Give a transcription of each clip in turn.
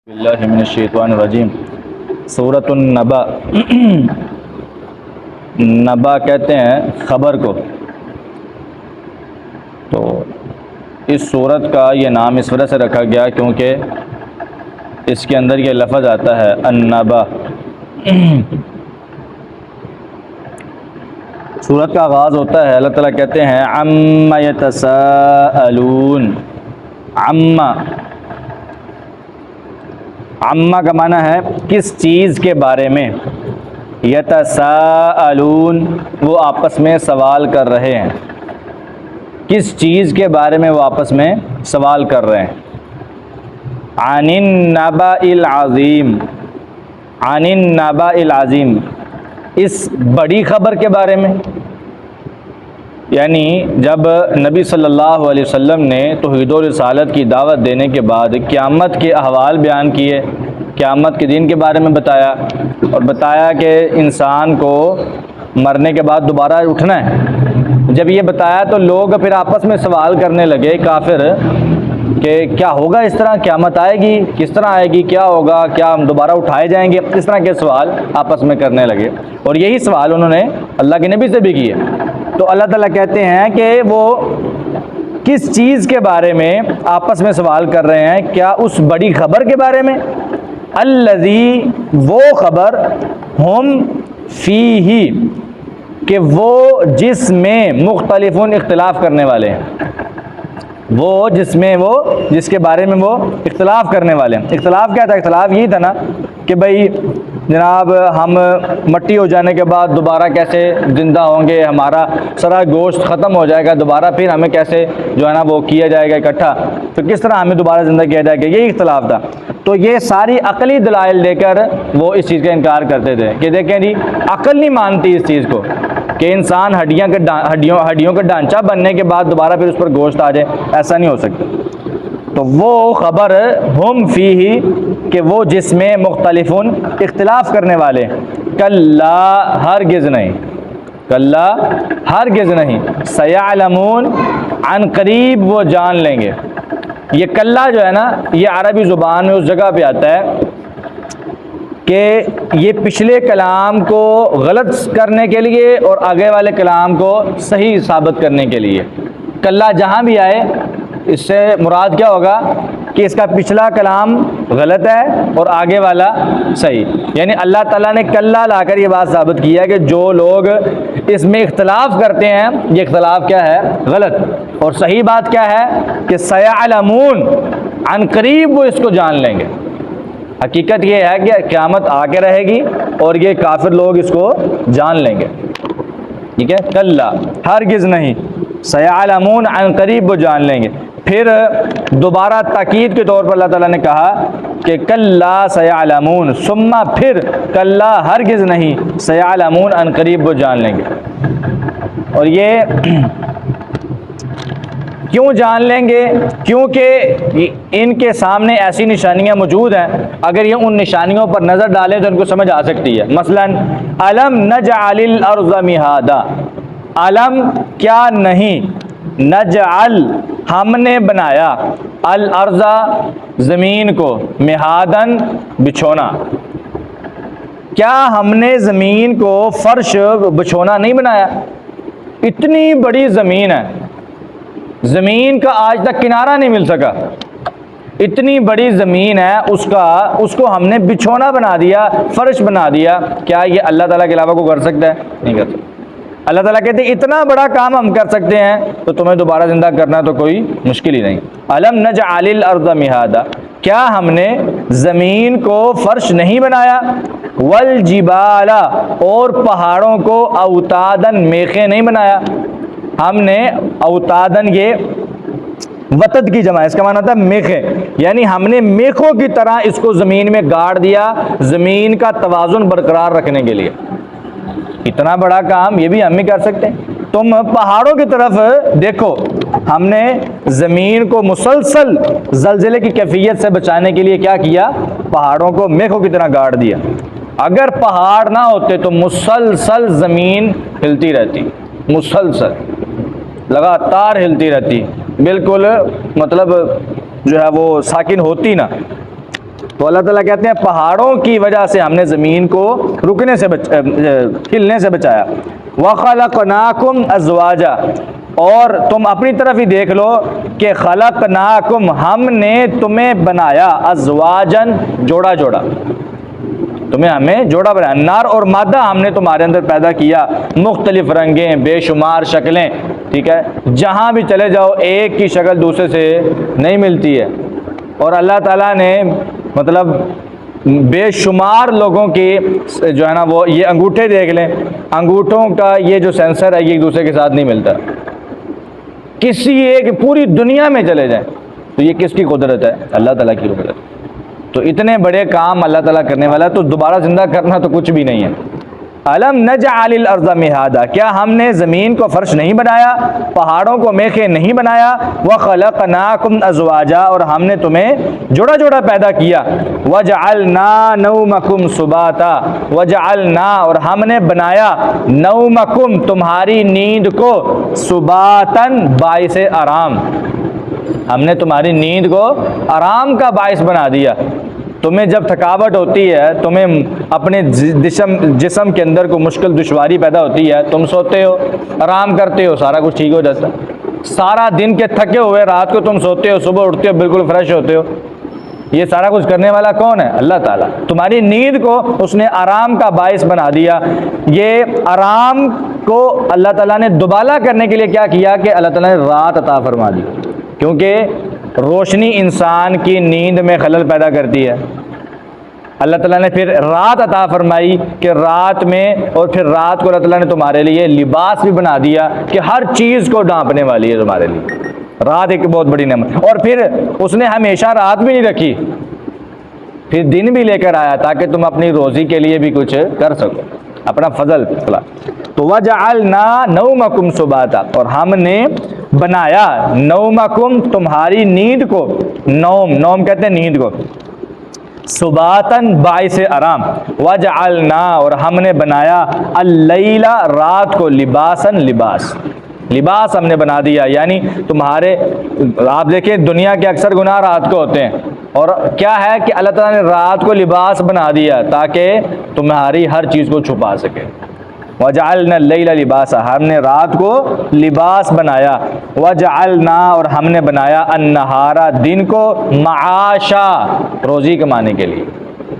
باللہ من الشیطان الرجیم۔ سورۃ النبأ نبا کہتے ہیں خبر کو۔ تو اس سورت کا یہ نام اس وجہ سے رکھا گیا کیونکہ اس کے اندر یہ لفظ آتا ہے النبا۔ سورت کا آغاز ہوتا ہے، اللہ تعالیٰ کہتے ہیں عما یتساءلون۔ عما کا معنی ہے کس چیز کے بارے میں، یتساءلون وہ آپس میں سوال کر رہے ہیں، کس چیز کے بارے میں وہ آپس میں سوال کر رہے ہیں۔ عن النبأ العظیم، عن النبأ العظیم اس بڑی خبر کے بارے میں، یعنی جب نبی صلی اللہ علیہ وسلم نے توحید و رسالت کی دعوت دینے کے بعد قیامت کے احوال بیان کیے، قیامت کے دن کے بارے میں بتایا، اور بتایا کہ انسان کو مرنے کے بعد دوبارہ اٹھنا ہے، جب یہ بتایا تو لوگ پھر آپس میں سوال کرنے لگے کافر کہ کیا ہوگا، اس طرح قیامت آئے گی، کس طرح آئے گی، کیا ہوگا، کیا ہم دوبارہ اٹھائے جائیں گے، اس طرح کے سوال آپس میں کرنے لگے، اور یہی سوال انہوں نے اللہ کے نبی سے بھی کیے۔ تو اللہ تعالیٰ کہتے ہیں کہ وہ کس چیز کے بارے میں آپس میں سوال کر رہے ہیں، کیا اس بڑی خبر کے بارے میں، الذی وہ خبر، ہم فیہ کہ وہ جس میں مختلف اختلاف کرنے والے ہیں، وہ جس کے بارے میں وہ اختلاف کرنے والے ہیں۔ اختلاف کیا تھا؟ اختلاف یہی تھا نا کہ بھئی جناب ہم مٹی ہو جانے کے بعد دوبارہ کیسے زندہ ہوں گے، ہمارا سارا گوشت ختم ہو جائے گا، دوبارہ پھر ہمیں کیسے جو ہے نا وہ کیا جائے گا اکٹھا، تو کس طرح ہمیں دوبارہ زندہ کیا جائے گا، یہی اختلاف تھا۔ تو یہ ساری عقلی دلائل دے کر وہ اس چیز کا انکار کرتے تھے کہ دیکھیں جی عقل نہیں مانتی اس چیز کو کہ انسان ہڈیوں کا ڈھانچہ بننے کے بعد دوبارہ پھر اس پر گوشت آ جائے، ایسا نہیں ہو سکتا۔ تو وہ خبر ہم فیہ کہ وہ جس میں مختلف اختلاف کرنے والے، کلا ہرگز نہیں، کلا ہرگز نہیں، سیعلمون عن قریب وہ جان لیں گے۔ یہ کلا جو ہے نا یہ عربی زبان میں اس جگہ پہ آتا ہے کہ یہ پچھلے کلام کو غلط کرنے کے لیے اور آگے والے کلام کو صحیح ثابت کرنے کے لیے۔ کلا جہاں بھی آئے اس سے مراد کیا ہوگا کہ اس کا پچھلا کلام غلط ہے اور آگے والا صحیح، یعنی اللہ تعالیٰ نے کلا لا کر یہ بات ثابت کی ہے کہ جو لوگ اس میں اختلاف کرتے ہیں یہ اختلاف کیا ہے؟ غلط، اور صحیح بات کیا ہے کہ سیعلمون عن قریب وہ اس کو جان لیں گے۔ حقیقت یہ ہے کہ قیامت آ کے رہے گی اور یہ کافر لوگ اس کو جان لیں گے، ٹھیک ہے، کلا ہرگز نہیں، سیعلمون عن قریب وہ جان لیں گے۔ پھر دوبارہ تاکید کے طور پر اللہ تعالیٰ نے کہا کہ کلا سیعلمون، ثم پھر کلا ہرگز نہیں، سیعلمون عن قریب وہ جان لیں گے۔ اور یہ کیوں جان لیں گے؟ کیونکہ ان کے سامنے ایسی نشانیاں موجود ہیں، اگر یہ ان نشانیوں پر نظر ڈالیں تو ان کو سمجھ آ سکتی ہے۔ مثلا الم نجعل الارض مہادا، الم کیا نہیں، نجعل ہم نے بنایا، الارض زمین کو، مہادن بچھونا، کیا ہم نے زمین کو فرش بچھونا نہیں بنایا؟ اتنی بڑی زمین ہے، زمین کا آج تک کنارہ نہیں مل سکا، اتنی بڑی زمین ہے، اس کو ہم نے بچھونا بنا دیا، فرش بنا دیا۔ کیا یہ اللہ تعالیٰ کے علاوہ کو کر سکتا ہے؟ نہیں کر سکتا۔ اللہ تعالیٰ کہتے ہیں اتنا بڑا کام ہم کر سکتے ہیں تو تمہیں دوبارہ زندہ کرنا تو کوئی مشکل ہی نہیں۔ الم نجعل الارض مہادا، کیا ہم نے زمین کو فرش نہیں بنایا، والجبال اور پہاڑوں کو اوتادن میخیں نہیں بنایا۔ ہم نے اوتادن یہ وتد کی جمع ہے، اس کا معنی ہوتا ہے میخیں، یعنی ہم نے میخوں کی طرح اس کو زمین میں گاڑ دیا زمین کا توازن برقرار رکھنے کے لیے۔ اتنا بڑا کام یہ بھی ہم ہی کر سکتے ہیں۔ تم پہاڑوں کی طرف دیکھو، ہم نے زمین کو مسلسل زلزلے کی کیفیت سے بچانے کے لیے کیا کیا؟ پہاڑوں کو میخوں کی طرح گاڑ دیا۔ اگر پہاڑ نہ ہوتے تو مسلسل زمین ہلتی رہتی، مسلسل لگاتار ہلتی رہتی، بالکل مطلب جو ہے وہ ساکن ہوتی نہ۔ تو اللہ تعالیٰ کہتے ہیں پہاڑوں کی وجہ سے ہم نے زمین کو رکنے سے ہلنے سے بچایا. وَخَلَقْنَاكُمْ أَزْوَاجًا، اور تم اپنی طرف ہی دیکھ لو کہ خلقناکم، ہم نے تمہیں بنایا، ازواجن، جوڑا جوڑا، ہمیں جوڑا بنایا. نر اور مادہ ہم نے تمہارے اندر پیدا کیا، مختلف رنگیں، بے شمار شکلیں. ٹھیک ہے، جہاں بھی چلے جاؤ ایک کی شکل دوسرے سے نہیں ملتی ہے. اور اللہ تعالیٰ نے مطلب بے شمار لوگوں کی جو ہے نا وہ یہ انگوٹھے دیکھ لیں، انگوٹھوں کا یہ جو سینسر ہے یہ ایک دوسرے کے ساتھ نہیں ملتا. کسی ایک پوری دنیا میں چلے جائیں تو یہ کس کی قدرت ہے؟ اللہ تعالیٰ کی قدرت. تو اتنے بڑے کام اللہ تعالیٰ کرنے والا ہے، تو دوبارہ زندہ کرنا تو کچھ بھی نہیں ہے. الم نجعل الارض مہادا، کیا ہم نے زمین کو فرش نہیں بنایا، پہاڑوں کو میخیں نہیں بنایا. وخلقناکم ازواجا، اور ہم نے تمہیں جوڑا جوڑا پیدا کیا. وجعلنا نومکم سباتا، وجعلنا، اور ہم نے بنایا، نومکم، تمہاری نیند کو، سباتن، باعث آرام. ہم نے تمہاری نیند کو آرام کا باعث بنا دیا. تمہیں جب تھکاوٹ ہوتی ہے، تمہیں اپنے جسم کے اندر کوئی مشکل دشواری پیدا ہوتی ہے، تم سوتے ہو، آرام کرتے ہو، سارا کچھ ٹھیک ہو جاتا ہے. سارا دن کے تھکے ہوئے رات کو تم سوتے ہو، صبح اٹھتے ہو بالکل فریش ہوتے ہو. یہ سارا کچھ کرنے والا کون ہے؟ اللہ تعالیٰ. تمہاری نیند کو اس نے آرام کا باعث بنا دیا. یہ آرام کو اللہ تعالیٰ نے دوبالا کرنے کے لیے کیا کیا کہ اللہ تعالیٰ نے رات عطا فرما دی، کیونکہ روشنی انسان کی نیند میں خلل پیدا کرتی ہے. اللہ تعالیٰ نے پھر رات عطا فرمائی کہ رات میں، اور پھر رات کو اللہ تعالیٰ نے تمہارے لیے لباس بھی بنا دیا کہ ہر چیز کو ڈھانپنے والی ہے تمہارے لیے. رات ایک بہت بڑی نعمت. اور پھر اس نے ہمیشہ رات بھی نہیں رکھی، پھر دن بھی لے کر آیا تاکہ تم اپنی روزی کے لیے بھی کچھ کر سکو، اپنا فضل. تو وجعلنا نومکم سباتا، اور ہم نے بنایا، نومکم، تمہاری نیند کو، نوم کہتے ہیں نیند کو، سباتن، باعث آرام. وجعلنا، اور ہم نے بنایا، اللیل، رات کو، لباسن، لباس ہم نے بنا دیا. یعنی تمہارے، آپ دیکھیں دنیا کے اکثر گناہ رات کو ہوتے ہیں، اور کیا ہے کہ اللہ تعالیٰ نے رات کو لباس بنا دیا تاکہ تمہاری ہر چیز کو چھپا سکے. وجعلنا اللیل لباسا، ہم نے رات کو لباس بنایا. وجعلنا، اور ہم نے بنایا، النہار، دن کو، معاشا، روزی کمانے کے لیے،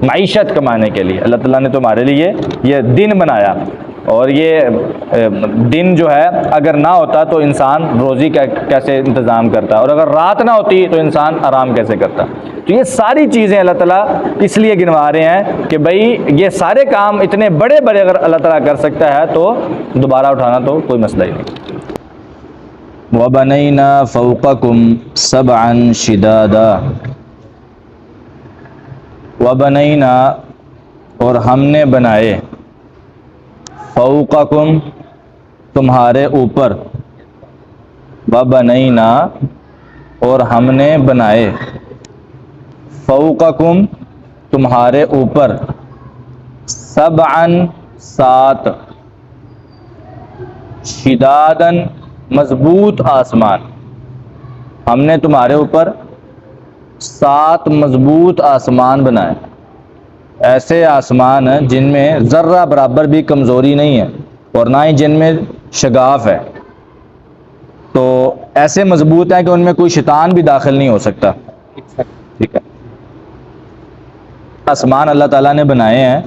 معیشت کمانے کے لیے. اللہ تعالیٰ نے تمہارے لیے یہ دن بنایا. اور یہ دن جو ہے اگر نہ ہوتا تو انسان روزی کا کیسے انتظام کرتا، اور اگر رات نہ ہوتی تو انسان آرام کیسے کرتا. تو یہ ساری چیزیں اللہ تعالیٰ اس لیے گنوا رہے ہیں کہ بھئی یہ سارے کام اتنے بڑے بڑے اگر اللہ تعالیٰ کر سکتا ہے تو دوبارہ اٹھانا تو کوئی مسئلہ ہی نہیں. وَبَنَيْنَا فَوْقَكُمْ سَبْعًا شِدَادًا، وَبَنَيْنَا، اور ہم نے بنائے، فوقکم، تمہارے اوپر، وبنینا، اور ہم نے بنائے، فوقکم، تمہارے اوپر، سبعن، 7، شدادن، مضبوط آسمان. ہم نے تمہارے اوپر 7 مضبوط آسمان بنائے، ایسے آسمان ہیں جن میں ذرہ برابر بھی کمزوری نہیں ہے اور نہ ہی جن میں شگاف ہے. تو ایسے مضبوط ہیں کہ ان میں کوئی شیطان بھی داخل نہیں ہو سکتا. ٹھیک ہے، آسمان اللہ تعالیٰ نے بنائے ہیں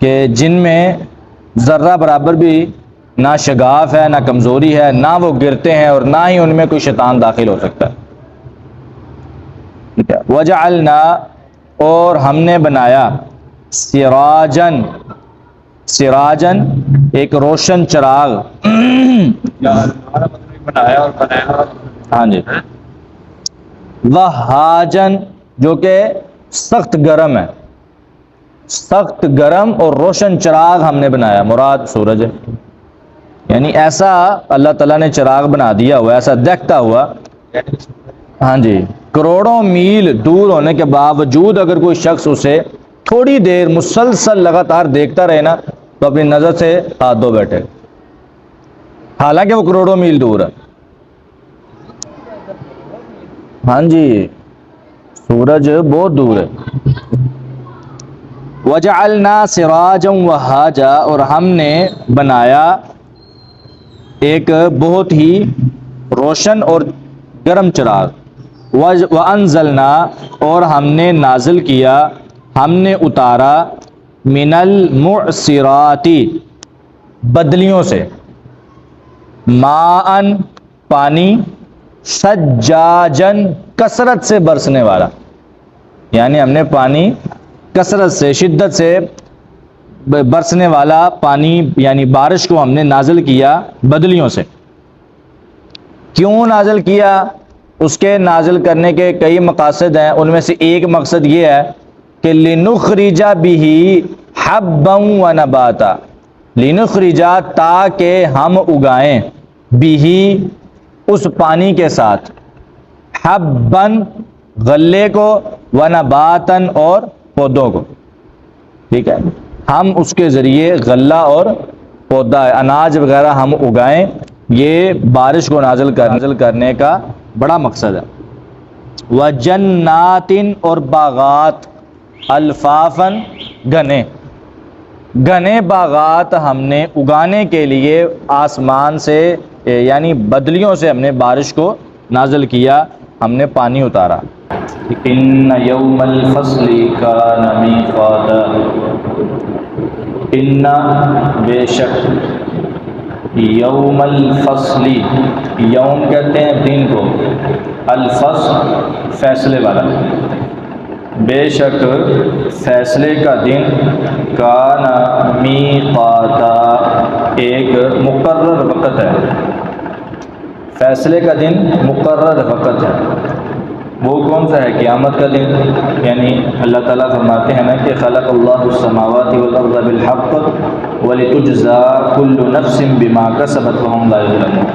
کہ جن میں ذرہ برابر بھی نہ شگاف ہے، نہ کمزوری ہے، نہ وہ گرتے ہیں اور نہ ہی ان میں کوئی شیطان داخل ہو سکتا ہے. ٹھیک ہے، وجعلنا، اور ہم نے بنایا، سراجن، سراجن، ایک روشن چراغ. بنایا اور بنایا. ہاں جی. وہاجن، جو کہ سخت گرم ہے، سخت گرم اور روشن چراغ ہم نے بنایا، مراد سورج ہے. یعنی ایسا اللہ تعالیٰ نے چراغ بنا دیا ہوا، ایسا دیکھتا ہوا، ہاں جی، کروڑوں میل دور ہونے کے باوجود اگر کوئی شخص اسے تھوڑی دیر مسلسل لگاتار دیکھتا رہے نا تو اپنی نظر سے ہاتھ دھو بیٹھے، حالانکہ وہ کروڑوں میل دور ہے. ہاں جی، سورج بہت دور ہے. وجعلنا سراجا وہاجا، اور ہم نے بنایا ایک بہت ہی روشن اور گرم چراغ. وانزلنا، اور ہم نے نازل کیا، ہم نے اتارا، من المعصرات، بدلیوں سے، ماء پانی، سجاجن کثرت سے برسنے والا. یعنی ہم نے پانی کثرت سے، شدت سے برسنے والا پانی، یعنی بارش کو ہم نے نازل کیا بدلیوں سے. کیوں نازل کیا؟ اس کے نازل کرنے کے کئی مقاصد ہیں. ان میں سے ایک مقصد یہ ہے کہ لنخرج به حبا ونباتا، لنخرج، تاکہ ہم اگائیں، به، اس پانی کے ساتھ، حبا، غلے کو، ونباتن، اور پودوں کو. ٹھیک ہے، ہم اس کے ذریعے غلہ اور پودا، اناج وغیرہ ہم اگائیں. یہ بارش کو نازل کرنے کا بڑا مقصد ہے. وجنات، اور باغات، الفافن، گھنے گھنے باغات ہم نے اگانے کے لیے آسمان سے، یعنی بدلیوں سے ہم نے بارش کو نازل کیا، ہم نے پانی اتارا. ان یوم الفصل کان میقاتا، ان، بے شک، یوم الفصل، یوم کہتے ہیں دن کو، الفصل فیصلے والا، بے شک فیصلے کا دن، کان میقاتا، ایک مقرر وقت ہے. فیصلے کا دن مقرر وقت ہے. وہ کون سا ہے؟ قیامت کا دن. یعنی اللہ تعالیٰ فرماتے ہیں نا کہ خلق اللہ السماوات والارض بالحق ولتجزا کل نفس بما کسبت وہم لا یظلمون.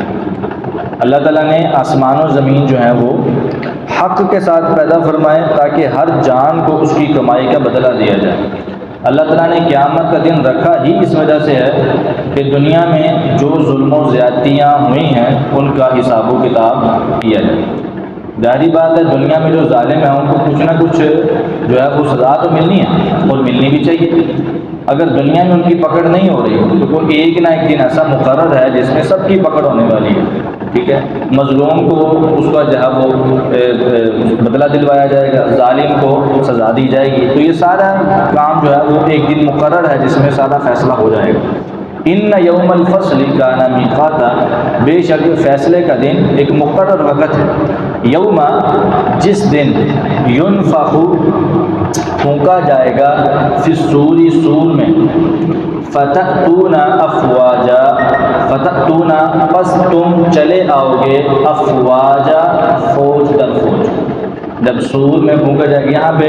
اللہ تعالیٰ نے آسمان و زمین جو ہیں وہ حق کے ساتھ پیدا فرمائے تاکہ ہر جان کو اس کی کمائی کا بدلہ دیا جائے. اللہ تعالیٰ نے قیامت کا دن رکھا ہی اس وجہ سے ہے کہ دنیا میں جو ظلم و زیادتیاں ہوئی ہیں ان کا حساب و کتاب کیا جائے. ظاہری بات ہے دنیا میں جو ظالم ہیں ان کو کچھ نہ کچھ جو ہے وہ سزا تو ملنی ہے اور ملنی بھی چاہیے. اگر دنیا میں ان کی پکڑ نہیں ہو رہی تو کوئی ایک نہ ایک دن ایسا مقرر ہے جس میں سب کی پکڑ ہونے والی ہے. ٹھیک ہے، مظلوم کو اس کا جو ہے وہ بدلہ دلوایا جائے گا، ظالم کو سزا دی جائے گی. تو یہ سارا کام جو ہے وہ ایک دن مقرر ہے جس میں سارا فیصلہ ہو جائے گا. ان یوم الفصل کان میقاتا، بے شک فیصلے کا دن ایک مقرر وقت ہے. یوم، جس دن، ینفخ، پھونکا جائے گا، فی الصور، سور میں، فتأتون افواجا، فتأتون، پس تم چلے آؤ گے، افواجا، فوج در فوج. جب سور میں پھونکا جائے گا، یہاں پہ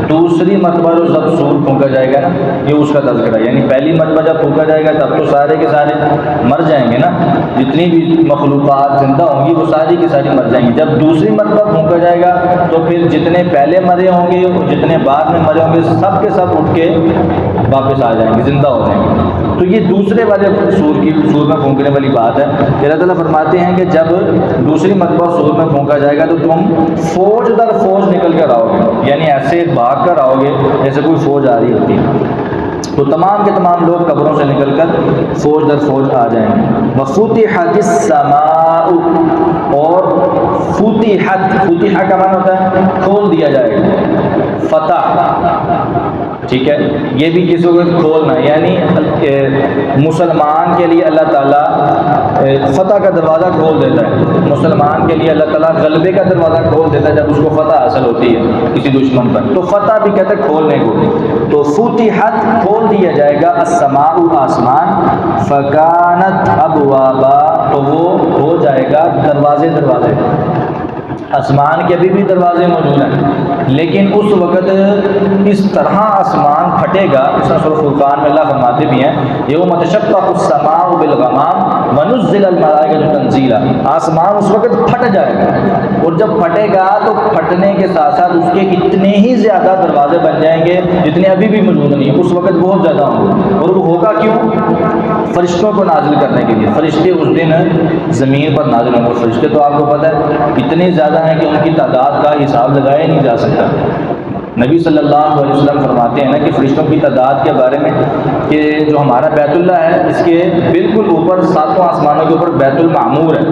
دوسری مرتبہ جب سور پھونکا جائے گا نا، یہ اس کا تذکرہ ہے. یعنی پہلی مرتبہ جب پھونکا جائے گا تب تو سارے کے سارے مر جائیں گے نا، جتنی بھی مخلوقات زندہ ہوں گی وہ ساری کی ساری مر جائیں گی. جب دوسری مرتبہ پھونکا جائے گا تو پھر جتنے پہلے مرے ہوں گے اور جتنے بعد میں مرے ہوں گے سب کے سب اٹھ کے واپس آ جائیں گے، زندہ ہو جائیں گے. تو یہ دوسرے والے سور میں پھونکنے والی بات ہے. اللہ تعالیٰ فرماتے ہیں کہ جب دوسری مرتبہ سور میں پھونکا جائے گا تو تم فوج در فوج نکل کر آؤ گے، یعنی ایسے بھاگ کر آؤ گے جیسے کوئی فوج آ رہی ہوتی ہے. تو تمام کے تمام لوگ قبروں سے نکل کر فوج در فوج آ جائیں گے. وَفُتِحَتِ السَّمَاءُ، اور فتحت، فتح کا معنی ہوتا ہے کھول دیا جائے گا، فتح. ٹھیک ہے، یہ بھی کسی کو کھولنا، یعنی مسلمان کے لیے اللہ تعالیٰ فتح کا دروازہ کھول دیتا ہے. مسلمان کے لیے اللہ تعالیٰ غلبے کا دروازہ کھول دیتا ہے جب اس کو فتح حاصل ہوتی ہے کسی دشمن پر. تو فتح بھی کہتے ہیں کھولنے کو. تو فتحت، کھول دیا جائے گا، السماء، آسمان، فکانت ابوابا، تو وہ ہو جائے گا دروازے. آسمان کے ابھی بھی دروازے موجود ہیں لیکن اس وقت اس طرح آسمان پھٹے گا. اس میں سورۃ فرقان میں اللہ فرماتے بھی ہیں یوم تشقق السماء بالغمام ونزل الملائکۃ تنزیلا. آسمان اس وقت پھٹ جائے گا، اور جب پھٹے گا تو پھٹنے کے ساتھ ساتھ اس کے اتنے ہی زیادہ دروازے بن جائیں گے جتنے ابھی بھی موجود نہیں ہیں. اس وقت بہت زیادہ ہوں گے. اور وہ ہوگا کیوں؟ فرشتوں کو نازل کرنے کے لیے. فرشتے اس دن زمین پر نازل ہوں گے. فرشتے تو آپ کو پتہ ہے اتنے زیادہ ہیں کہ ان کی تعداد کا حساب لگایا نہیں جا سکتا. نبی صلی اللہ علیہ وسلم فرماتے ہیں نا کہ فرشتوں کی تعداد کے بارے میں کہ جو ہمارا بیت اللہ ہے اس کے بالکل اوپر 7 آسمانوں کے اوپر بیت المعمور ہے.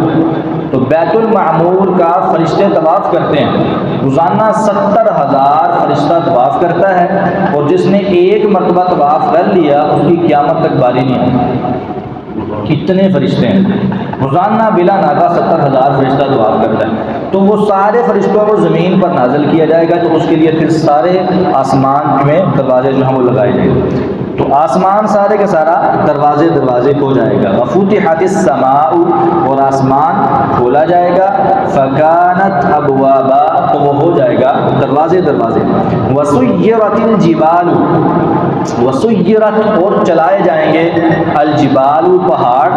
تو بیت المعمور کا فرشتے طواف کرتے ہیں. روزانہ 70,000 فرشتہ طواف کرتا ہے، اور جس نے ایک مرتبہ طواف کر لیا اس کی قیامت تک باری نہیں آتی. کتنے فرشتے ہیں روزانہ بلا ناغہ 70,000 فرشتہ طواف کرتا ہے. تو وہ سارے فرشتوں کو زمین پر نازل کیا جائے گا، تو اس کے لیے پھر سارے آسمان میں دروازے جو ہیں وہ لگائے جائیں گے. تو آسمان سارے کا سارا دروازے ہو جائے گا. وفتحت السماء، اور آسمان کھولا جائے گا. فکانت ابوابا، تو وہ ہو جائے گا دروازے. وسیرت الجبال، وسیرت، اور چلائے جائیں گے الجبال، پہاڑ.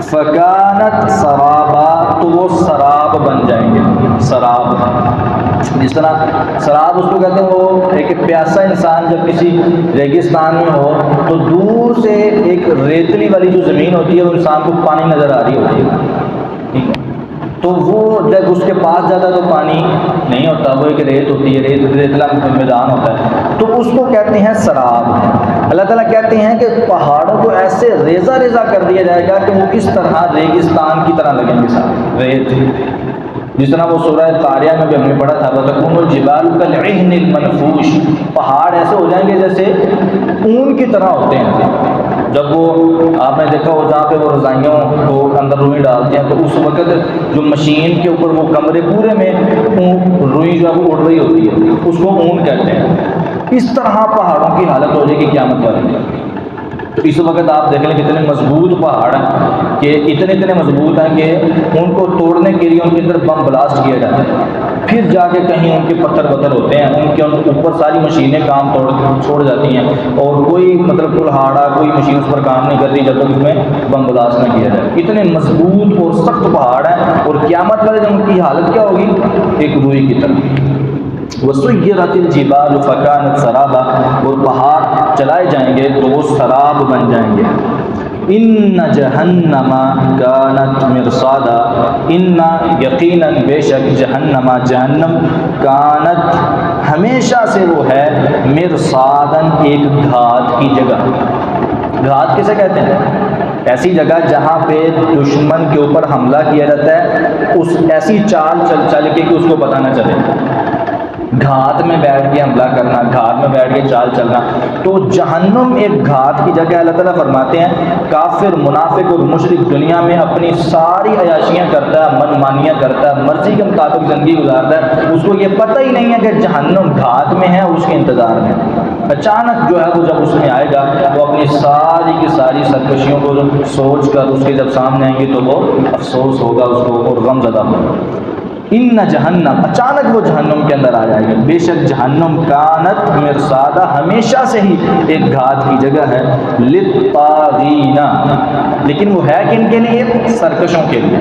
فکانت سرابا، تو وہ سراب بن جائیں گے. سراب، جس طرح سراب اس کو کہتے ہیں، وہ ایک پیاسا انسان جب کسی ریگستان میں ہو تو دور سے ایک ریتلی والی جو زمین ہوتی ہے وہ انسان کو پانی نظر آ رہی ہوتی ہے، ٹھیک ہے. تو وہ جب اس کے پاس جاتا تو پانی نہیں ہوتا، وہ ایک ریت ہوتی ہے، ریتلا میدان ہوتا ہے، تو اس کو کہتے ہیں سراب. اللہ تعالیٰ کہتے ہیں کہ پہاڑوں کو ایسے ریزہ کر دیا جائے گا کہ وہ کس طرح ریگستان کی طرح لگیں گے سارے ریت. جس طرح وہ سورہ قاریہ میں بھی ہم نے پڑھا تھا وَتَكُونُ الْجِبَالُ كَالْعِهْنِ الْمَنْفُوشِ، پہاڑ ایسے ہو جائیں گے جیسے اون کی طرح ہوتے ہیں. جب وہ آپ نے دیکھا ہو جہاں پہ وہ رضائیوں کو اندر روئی ڈالتے ہیں تو اس وقت جو مشین کے اوپر وہ کمرے پورے میں روئی جو ہے وہ اڑ رہی ہوتی ہے، اس کو اون کہتے ہیں. اس طرح پہاڑوں کی حالت ہو جائے گی قیامت والی. تو اس وقت آپ دیکھ لیں کتنے مضبوط پہاڑ ہیں کہ اتنے مضبوط ہیں کہ ان کو توڑنے کے لیے ان کے اندر بم بلاسٹ کیا جاتا ہے. پھر جا کے کہیں ان کے پتھر ہوتے ہیں، ان کے اوپر ساری مشینیں کام چھوڑ جاتی ہیں، اور کوئی مطلب کلہاڑا کوئی مشین اس پر کام نہیں کرتی جب تک اس میں بم بلاسٹ نہ کیا جائے. اتنے مضبوط اور سخت پہاڑ ہیں، اور قیامت والے دن ان کی حالت کیا ہوگی؟ ایک روئی کی طرح. وسیرت الجبال فکانت سرابا، اور پہاڑ چلائے جائیں گے تو وہ سراب بن جائیں گے. ان جہنم کانت مرصادا، ان یقیناً بے شک جہنم کانت ہمیشہ سے وہ ہے مرصادن ایک گھات کی جگہ. گھات کسے کہتے ہیں؟ ایسی جگہ جہاں پہ دشمن کے اوپر حملہ کیا جاتا ہے، اس ایسی چال چل کے کہ اس کو پتہ نہ چلے. گھات میں بیٹھ کے حملہ کرنا، گھات میں بیٹھ کے چال چلنا. تو جہنم ایک گھات کی جگہ. اللہ تعالیٰ فرماتے ہیں کافر، منافق اور مشرک دنیا میں اپنی ساری عیاشیاں کرتا ہے، من مانیاں کرتا ہے، مرضی کے مطابق زندگی گزارتا ہے، اس کو یہ پتہ ہی نہیں ہے کہ جہنم گھات میں ہے، اس کے انتظار میں. اچانک جو ہے وہ جب اس میں آئے گا وہ اپنی ساری کی ساری سرکشیوں کو سوچ کر اس کے جب سامنے آئیں گے تو وہ افسوس ہوگا اس کو اور غم زدہ ہوگا. ان جہنم، اچانک وہ جہنم کے اندر آ جائے گا. بے شک جہنم کانت مرصادہ، ہمیشہ سے ہی ایک گھات کی جگہ ہے. للطاغین، لیکن وہ ہے کن کے لیے؟ سرکشوں کے لیے،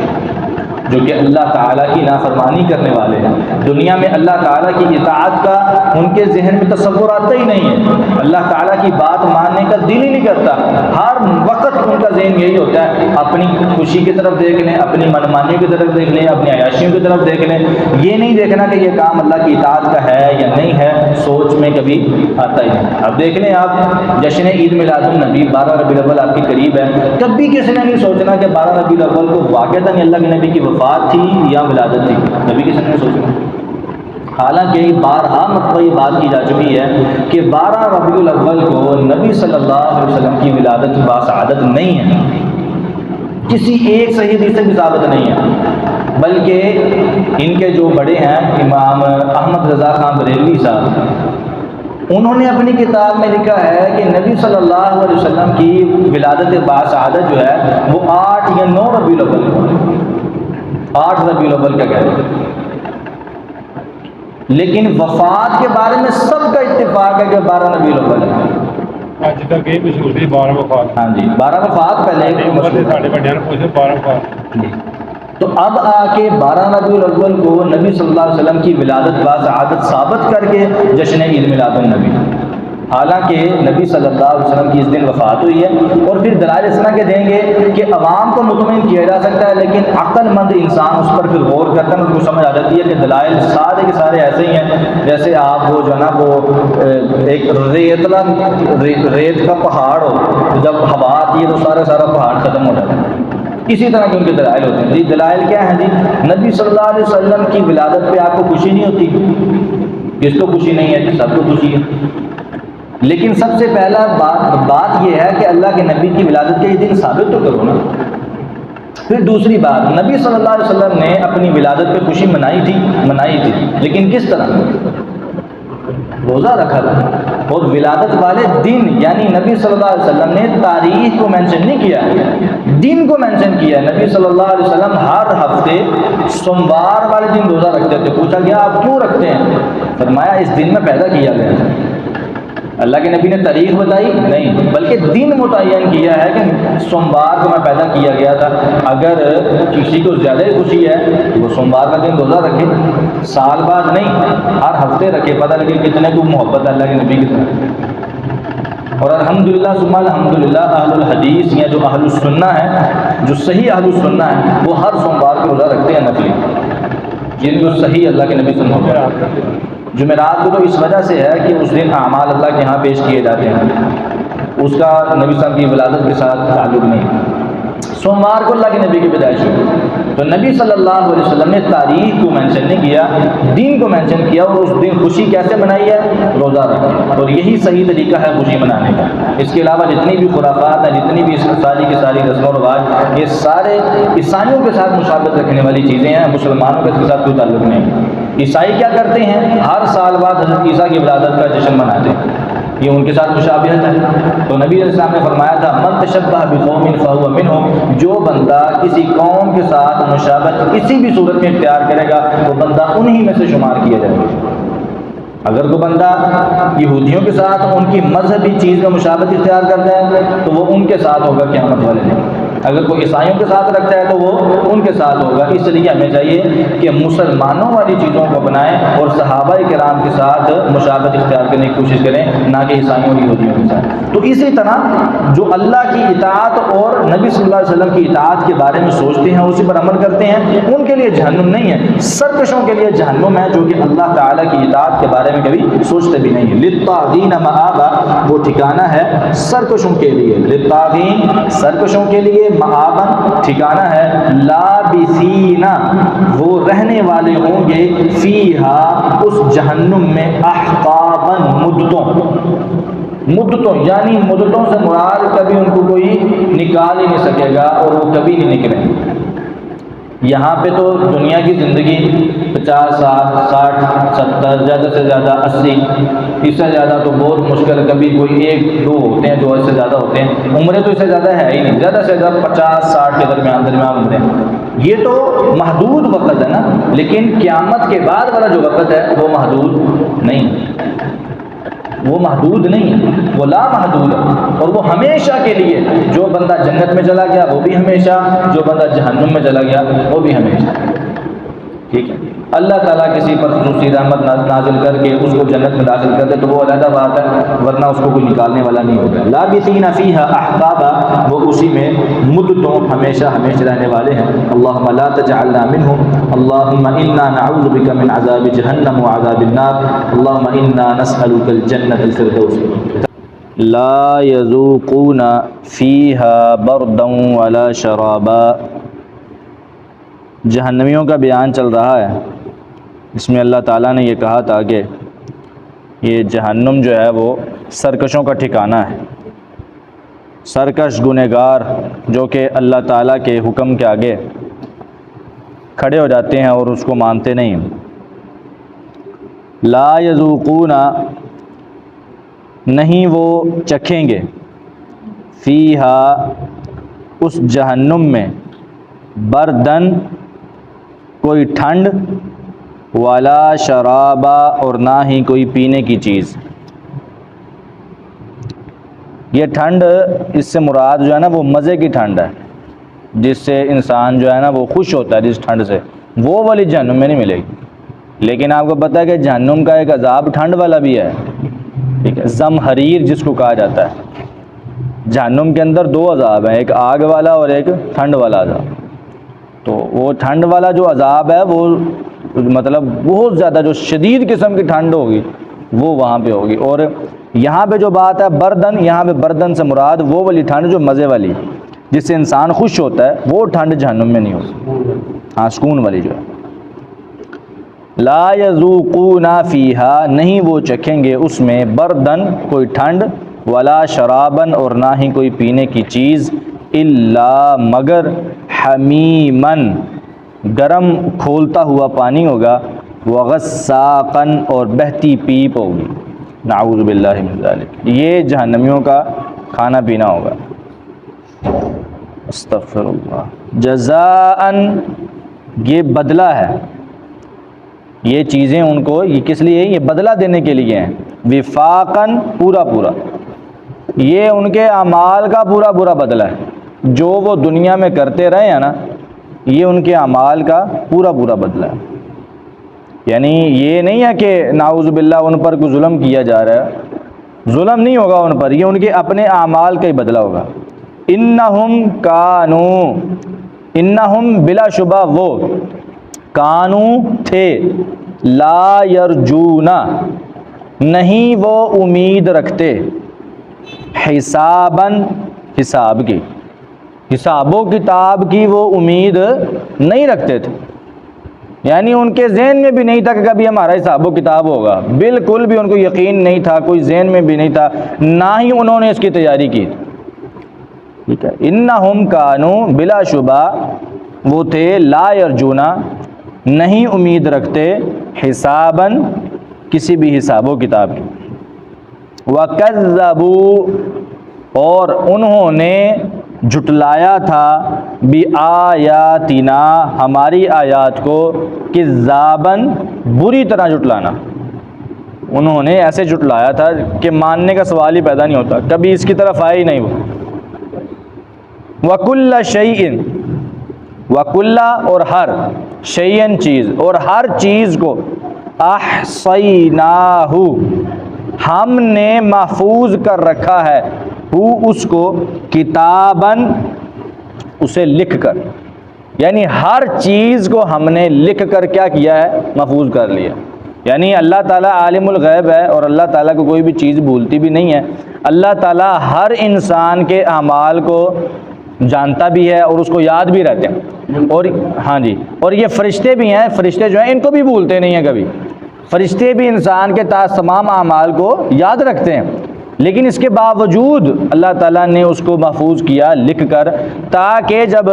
جو کہ اللہ تعالیٰ کی نافرمانی کرنے والے ہیں. دنیا میں اللہ تعالیٰ کی اطاعت کا ان کے ذہن میں تصور آتا ہی نہیں ہے. اللہ تعالیٰ کی بات ماننے کا دل ہی نہیں کرتا. ہر وقت ان کا ذہن یہی ہوتا ہے اپنی خوشی کی طرف دیکھ لیں، اپنی منمانیوں کی طرف دیکھ لیں، اپنی عیاشیوں کی طرف دیکھ لیں. یہ نہیں دیکھنا کہ یہ کام اللہ کی اطاعت کا ہے یا نہیں ہے، سوچ میں کبھی آتا ہی نہیں. اب دیکھ لیں آپ جشن عید میلاد النبی 12 ربیع الاول آپ کے قریب ہے، کبھی کسی نے نہیں سوچنا کہ 12 ربیع الاول کو واقعتاً اللہ کے نبی کی وفات تھی یا ولادت تھی. کبھی کسی نے نہیں سوچنا. حالانکہ بارہا مرتبہ یہ بات کی جا چکی ہے کہ 12 ربیع الاول کو نبی صلی اللہ علیہ وسلم کی ولادت باسعادت نہیں ہے. کسی ایک صحیح حدیث سے ثابت نہیں ہے، بلکہ ان کے جو بڑے ہیں امام احمد رضا خان بریلوی صاحب، انہوں نے اپنی کتاب میں لکھا ہے کہ نبی صلی اللہ علیہ وسلم کی ولادت باسعادت جو ہے وہ 8 یا 9 ربیع الاول کو، 8 ربیع الاول کا کہتے ہیں. لیکن وفات کے بارے میں سب کا اتفاق فرق ہے کہ 12 ربیع الاول ہے. اج تک یہ مشہور تھی 12 وفات. ہاں جی 12 وفات پہلے ساڈے بڑیاں نے پوچھے 12 وفات. تو اب آ کے 12 ربیع الاول کو نبی صلی اللہ علیہ وسلم کی ولادت باسعادت ثابت کر کے جشن عید میلاد النبی. حالانکہ نبی صلی اللہ علیہ وسلم کی اس دن وفات ہوئی ہے. اور پھر دلائل اس طرح کے دیں گے کہ عوام کو مطمئن کیا جا سکتا ہے، لیکن عقل مند انسان اس پر پھر غور کرتا ہے، اس کو سمجھ آ جاتی ہے کہ دلائل سارے کے سارے ایسے ہی ہیں جیسے آپ وہ جو ہے نا وہ ایک ریت کا پہاڑ ہو، جب ہوا آتی ہے تو سارا پہاڑ ختم ہو جاتا ہے. اسی طرح کے ان کے دلائل ہوتے ہیں. جی دلائل کیا ہیں؟ جی نبی صلی اللہ علیہ وسلم کی ولادت پہ آپ کو خوشی نہیں ہوتی؟ کس کو خوشی نہیں ہے؟ سب کو خوشی ہے. لیکن سب سے پہلا بات یہ ہے کہ اللہ کے نبی کی ولادت کے یہ دن ثابت تو کرو نا. پھر دوسری بات، نبی صلی اللہ علیہ وسلم نے اپنی ولادت پہ خوشی منائی تھی، لیکن کس طرح؟ روزہ رکھا تھا. اور ولادت والے دن یعنی نبی صلی اللہ علیہ وسلم نے تاریخ کو مینشن نہیں کیا، دن کو مینشن کیا. نبی صلی اللہ علیہ وسلم ہر ہفتے سوموار والے دن روزہ رکھتے تھے. پوچھا گیا آپ کیوں رکھتے ہیں؟ فرمایا اس دن میں پیدا کیا گیا تھا. اللہ کے نبی نے تاریخ بتائی نہیں، بلکہ دن متعین کیا ہے کہ سوموار کو میں پیدا کیا گیا تھا. اگر کسی کو زیادہ خوشی ہے تو وہ سوموار کا دن روزہ رکھے، سال بعد نہیں، ہر ہفتے رکھے. پتہ لگے کتنے کو محبت ہے اللہ کے نبی کی طرف. اور الحمدللہ ثم الحمدللہ اہل الحدیث یا جو اہل السنہ ہے، جو صحیح اہل السنہ ہے، وہ ہر سوموار کو روزہ رکھتے ہیں نفلی، جن کو صحیح اللہ کے نبی سے محبت ہے. جمعرات کو تو اس وجہ سے ہے کہ اس دن اعمال اللہ کے ہاں پیش کیے جاتے ہیں، اس کا نبی صاحب کی ولادت کے ساتھ تعلق نہیں. سوموار کو اللہ کے نبی کی پیدائش ہوئی. تو نبی صلی اللہ علیہ وسلم نے تاریخ کو مینشن نہیں کیا، دن کو مینشن کیا. اور اس دن خوشی کیسے منائی ہے؟ روزہ رکھے. اور یہی صحیح طریقہ ہے خوشی منانے کا. اس کے علاوہ جتنی بھی خرافات ہیں، جتنی بھی ساری کی ساری رسم و رواج، یہ سارے عیسائیوں کے ساتھ مشابہت رکھنے والی چیزیں ہیں. مسلمانوں کا اس کے ساتھ کوئی تعلق نہیں. عیسائی کیا کرتے ہیں؟ ہر سال بعد حضرت عیسیٰ کی ولادت کا جشن مناتے ہیں. یہ ان کے ساتھ مشابہت ہے. تو نبی علیہ السلام نے فرمایا تھا من تشبہ بقوم فہو منہم، جو بندہ کسی قوم کے ساتھ مشابہت کسی بھی صورت میں اختیار کرے گا وہ بندہ انہی میں سے شمار کیا جائے گا. اگر کوئی بندہ یہودیوں کے ساتھ ان کی مذہبی چیز میں مشابہت اختیار کرتا ہے تو وہ ان کے ساتھ ہوگا قیامت والے دن. اگر کوئی عیسائیوں کے ساتھ رکھتا ہے تو وہ ان کے ساتھ ہوگا. اس لیے ہمیں چاہیے کہ مسلمانوں والی چیزوں کو اپنائیں اور صحابہ کرام کے ساتھ مشابہت اختیار کرنے کی کوشش کریں، نہ کہ عیسائیوں اور یہودیوں کے ساتھ. تو اسی طرح جو اللہ کی اطاعت اور نبی صلی اللہ علیہ وسلم کی اطاعت کے بارے میں سوچتے ہیں، اسی پر عمل کرتے ہیں، ان کے لیے جہنم نہیں ہے. سرکشوں کے لیے جہنم ہے جو کہ اللہ تعالیٰ کی اطاعت کے بارے میں کبھی سوچتے بھی نہیں. للطاغین مآبا، وہ ٹھکانہ ہے سرکشوں کے لیے. للطاغین سرکشوں کے لیے، مآبن ٹھکانہ ہے. لابثین وہ رہنے والے ہوں گے، فیہا اس جہنم میں، احقابن مدتوں یعنی مدتوں سے مراد کبھی ان کو کوئی نکال ہی نہیں سکے گا اور وہ کبھی نہیں نکلیں گے. یہاں پہ تو دنیا کی زندگی 50 سال 60 70 زیادہ سے زیادہ 80، اس سے زیادہ تو بہت مشکل. کبھی کوئی 1-2 ہوتے ہیں جو اس سے زیادہ ہوتے ہیں. عمریں تو اس سے زیادہ ہے ہی نہیں، زیادہ سے زیادہ 50-60 کے درمیان عمریں. یہ تو محدود وقت ہے نا. لیکن قیامت کے بعد والا جو وقت ہے وہ محدود نہیں، وہ محدود نہیں ہے، وہ لا محدود ہے. اور وہ ہمیشہ کے لیے. جو بندہ جنت میں چلا گیا وہ بھی ہمیشہ، جو بندہ جہنم میں چلا گیا وہ بھی ہمیشہ. ٹھیک ہے. اللہ تعالیٰ کسی پر خصوصی رحمت نازل کر کے اس کو جنت میں داخل کر دے تو وہ علیحدہ بات ہے، ورنہ اس کو کوئی نکالنے والا نہیں ہوگا. لابثین فیہا احقابا، وہ اسی میں مدتوں ہمیشہ رہنے والے ہیں. اللہم لا تجعلنا منہم، اللہم انا نعوذ بک من عذاب جہنم وعذاب النار، اللہم انا نسألک الجنة الفردوس. لا یذوقون فیہا بردا ولا شرابا. جہنمیوں کا بیان چل رہا ہے. اس میں اللہ تعالیٰ نے یہ کہا تھا کہ یہ جہنم جو ہے وہ سرکشوں کا ٹھکانہ ہے. سرکش گنہگار جو کہ اللہ تعالیٰ کے حکم کے آگے کھڑے ہو جاتے ہیں اور اس کو مانتے نہیں. لا یذوقون نہیں وہ چکھیں گے، فیہا اس جہنم میں، بردن کوئی ٹھنڈ، ولا شرابا اور نہ ہی کوئی پینے کی چیز. یہ ٹھنڈ اس سے مراد جو ہے نا وہ مزے کی ٹھنڈ ہے، جس سے انسان جو ہے نا وہ خوش ہوتا ہے جس ٹھنڈ سے، وہ والی جہنم میں نہیں ملے گی۔ لیکن آپ کو پتہ ہے کہ جہنم کا ایک عذاب ٹھنڈ والا بھی ہے، ٹھیک ہے، زمہریر جس کو کہا جاتا ہے۔ جہنم کے اندر دو عذاب ہیں، ایک آگ والا اور ایک ٹھنڈ والا عذاب۔ تو وہ ٹھنڈ والا جو عذاب ہے وہ مطلب بہت زیادہ جو شدید قسم کی ٹھنڈ ہوگی وہ وہاں پہ ہوگی۔ اور یہاں پہ جو بات ہے بردن، یہاں پہ بردن سے مراد وہ والی ٹھنڈ جو مزے والی، جس سے انسان خوش ہوتا ہے، وہ ٹھنڈ جہنم میں نہیں ہوگی، ہاں سکون والی جو ہے۔ لا یذوقون فیہا، نہیں وہ چکھیں گے اس میں، بردن کوئی ٹھنڈ، ولا شرابن اور نہ ہی کوئی پینے کی چیز، الا مگر حمیمن گرم کھولتا ہوا پانی ہوگا، وغساقن اور بہتی پیپ ہوگی، نعوذ باللہ من ذالک، یہ جہنمیوں کا کھانا پینا ہوگا۔ استغفر اللہ۔ جزاءً، یہ بدلہ ہے، یہ چیزیں ان کو یہ کس لیے، یہ بدلہ دینے کے لیے ہیں، وفاقاً پورا پورا، یہ ان کے اعمال کا پورا پورا بدلہ ہے، جو وہ دنیا میں کرتے رہے ہیں نا، یہ ان کے اعمال کا پورا پورا بدلہ ہے۔ یعنی یہ نہیں ہے کہ نعوذ باللہ ان پر کوئی ظلم کیا جا رہا ہے، ظلم نہیں ہوگا ان پر، یہ ان کے اپنے اعمال کا ہی بدلہ ہوگا۔ انہم کانوا، انہم بلا شبہ وہ، کانو تھے، لا یرجونا نہیں وہ امید رکھتے، حساباً حساب کی، حساب و کتاب کی وہ امید نہیں رکھتے تھے، یعنی ان کے ذہن میں بھی نہیں تھا کہ کبھی ہمارا حساب و کتاب ہوگا، بالکل بھی ان کو یقین نہیں تھا، کوئی ذہن میں بھی نہیں تھا، نہ ہی انہوں نے اس کی تیاری کی، ٹھیک ہے۔ انہم کانوا بلا شبہ وہ تھے، لا یرجونا نہیں امید رکھتے، حساباً کسی بھی حساب و کتاب کی، وَكَذَّبُوا اور انہوں نے جھٹلایا تھا، بِآیاتِنَا ہماری آیات کو، کذاباً بری طرح جھٹلانا، انہوں نے ایسے جھٹلایا تھا کہ ماننے کا سوال ہی پیدا نہیں ہوتا، کبھی اس کی طرف آئے ہی نہیں وہ۔ وَكُلَّ شَيْءٍ، وَكُلَّ اور ہر، شیئن چیز، اور ہر چیز کو، احصیناہ ہم نے محفوظ کر رکھا ہے، اس کو، کتاباً اسے لکھ کر، یعنی ہر چیز کو ہم نے لکھ کر کیا کیا ہے، محفوظ کر لیا۔ یعنی اللہ تعالیٰ عالم الغیب ہے اور اللہ تعالیٰ کو کوئی بھی چیز بھولتی بھی نہیں ہے، اللہ تعالیٰ ہر انسان کے اعمال کو جانتا بھی ہے اور اس کو یاد بھی رہتے ہیں، اور ہاں جی، اور یہ فرشتے بھی ہیں، فرشتے جو ہیں ان کو بھی بھولتے نہیں ہیں کبھی، فرشتے بھی انسان کے تمام اعمال کو یاد رکھتے ہیں، لیکن اس کے باوجود اللہ تعالیٰ نے اس کو محفوظ کیا لکھ کر، تاکہ جب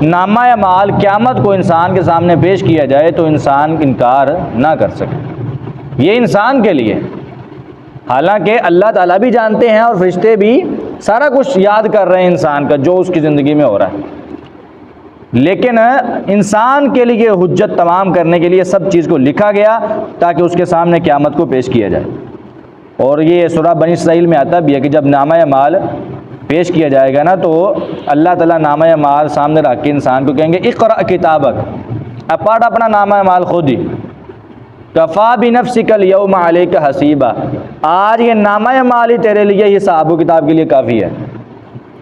نامہ اعمال قیامت کو انسان کے سامنے پیش کیا جائے تو انسان انکار نہ کر سکے، یہ انسان کے لیے، حالانکہ اللہ تعالیٰ بھی جانتے ہیں اور فرشتے بھی سارا کچھ یاد کر رہے ہیں انسان کا جو اس کی زندگی میں ہو رہا ہے، لیکن انسان کے لیے حجت تمام کرنے کے لیے سب چیز کو لکھا گیا تاکہ اس کے سامنے قیامت کو پیش کیا جائے۔ اور یہ سورہ بنی اسرائیل میں آتا بھی ہے کہ جب نامہ اعمال پیش کیا جائے گا نا تو اللہ تعالیٰ نامہ اعمال سامنے رکھ کے انسان کو کہیں گے اقرأ کتابک، اب پڑھ اپنا نامہ اعمال خود ہی، کفا بنفسک الیوم علیک حسیبا، آج یہ نامہ اعمال ہی تیرے لیے حساب و کتاب کے لیے کافی ہے،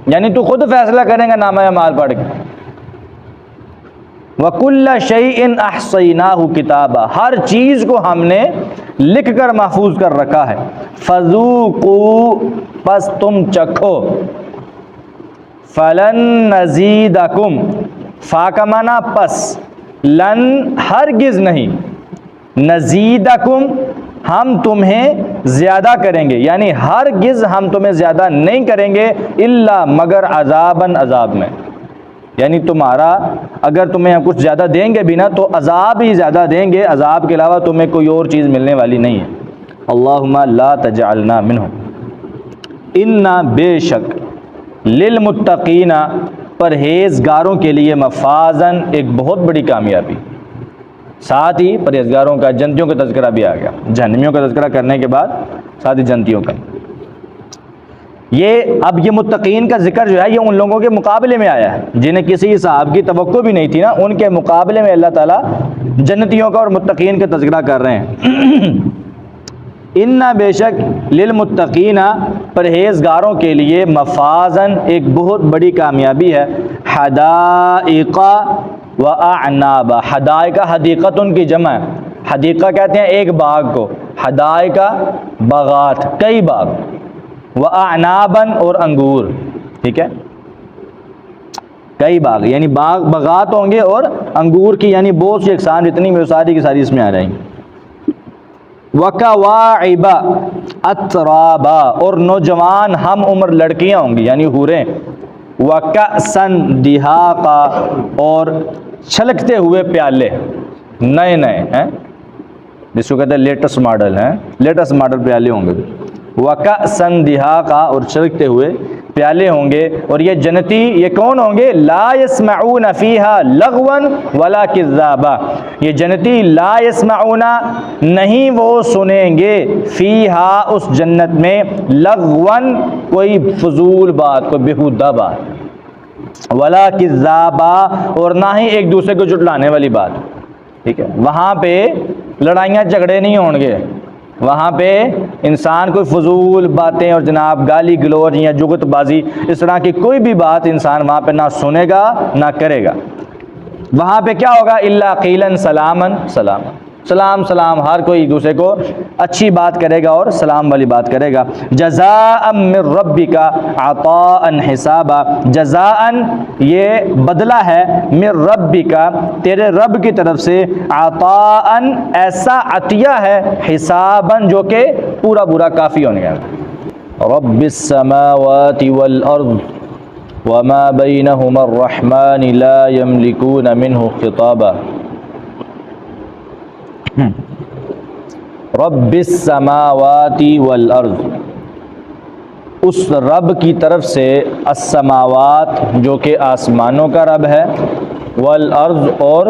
یعنی تو خود فیصلہ کریں گا نامہ اعمال پڑھ کے۔ وَكُلَّ شَيْءٍ أَحْصَيْنَاهُ كِتَابًا ہر چیز کو ہم نے لکھ کر محفوظ کر رکھا ہے، فَذُوقُوا پس تم چکھو، فَلَن نَزِيدَكُمْ فا کا معنی پس، لن ہرگز نہیں، نزیدکم ہم تمہیں زیادہ کریں گے، یعنی ہرگز ہم تمہیں زیادہ نہیں کریں گے، الا مگر عذاباً عذاب میں، یعنی تمہارا اگر تمہیں ہم کچھ زیادہ دیں گے بھی نا تو عذاب ہی زیادہ دیں گے، عذاب کے علاوہ تمہیں کوئی اور چیز ملنے والی نہیں ہے۔ اللہم لا تجعلنا منہم، انا بے شک، للمتقین پرہیزگاروں کے لیے، مفازن ایک بہت بڑی کامیابی، ساتھ ہی پرہیزگاروں کا جنتیوں کا تذکرہ بھی آ گیا، جہنمیوں کا تذکرہ کرنے کے بعد ساتھ ہی جنتیوں کا۔ یہ اب یہ متقین کا ذکر جو ہے یہ ان لوگوں کے مقابلے میں آیا ہے جنہیں کسی حساب کی توقع بھی نہیں تھی نا، ان کے مقابلے میں اللہ تعالیٰ جنتیوں کا اور متقین کا تذکرہ کر رہے ہیں۔ ان بے شک للمتقین پرہیزگاروں کے لیے مفازن ایک بہت بڑی کامیابی ہے، حدائق و اعناب۔ حدائق حدیقت ان کی جمع ہے، حدیقہ کہتے ہیں ایک باغ کو، حدائق باغات، کئی باغ، و اعنابن اور انگور، ٹھیک ہے، کئی باغ یعنی باغات ہوں گے، اور انگور کی یعنی بہت سی اقسام جتنی بھی ساری کی ساری اس میں آ جائیں گی۔ وَكَوَاعِبَ أَتْرَابًا اور نوجوان ہم عمر لڑکیاں ہوں گی یعنی حوریں، وَكَأْسًا دِهَاقًا اور چھلکتے ہوئے پیالے، نئے نئے ہیں جس کو کہتے ہیں لیٹسٹ ماڈل ہیں، لیٹسٹ ماڈل پیالے ہوں گے، وَكَأْسًا دِهَاقًا اور چھلکتے ہوئے پیالے ہوں گے۔ اور یہ جنتی یہ کون ہوں گے؟ لا يسمعون فيها لغوا ولا كذابا، یہ جنتی لا يسمعون نہیں وہ سنیں گے، فيها اس جنت میں، لغوا کوئی فضول بات، کوئی بیہودہ بات، ولا كذابا اور نہ ہی ایک دوسرے کو جھٹلانے والی بات، ٹھیک ہے، وہاں پہ لڑائیاں جھگڑے نہیں ہوں گے، وہاں پہ انسان کوئی فضول باتیں اور جناب گالی گلوچ یا جگت بازی اس طرح کی کوئی بھی بات انسان وہاں پہ نہ سنے گا نہ کرے گا۔ وہاں پہ کیا ہوگا؟ الا قیلا سلاما سلاما، سلام سلام، ہر کوئی ایک دوسرے کو اچھی بات کرے گا اور سلام والی بات کرے گا۔ جزاء من ربک عطاء حسابا، جزاء یہ بدلہ ہے، من ربک تیرے رب کی طرف سے، عطاء ایسا عطیہ ہے، حسابا جو کہ پورا پورا کافی ہونے گا۔ رب السماوات والارض وما بینہما الرحمن لا یملکون منہ خطابا۔ رب السماوات والارض، اس رب کی طرف سے، السماوات جو کہ آسمانوں کا رب ہے، والارض اور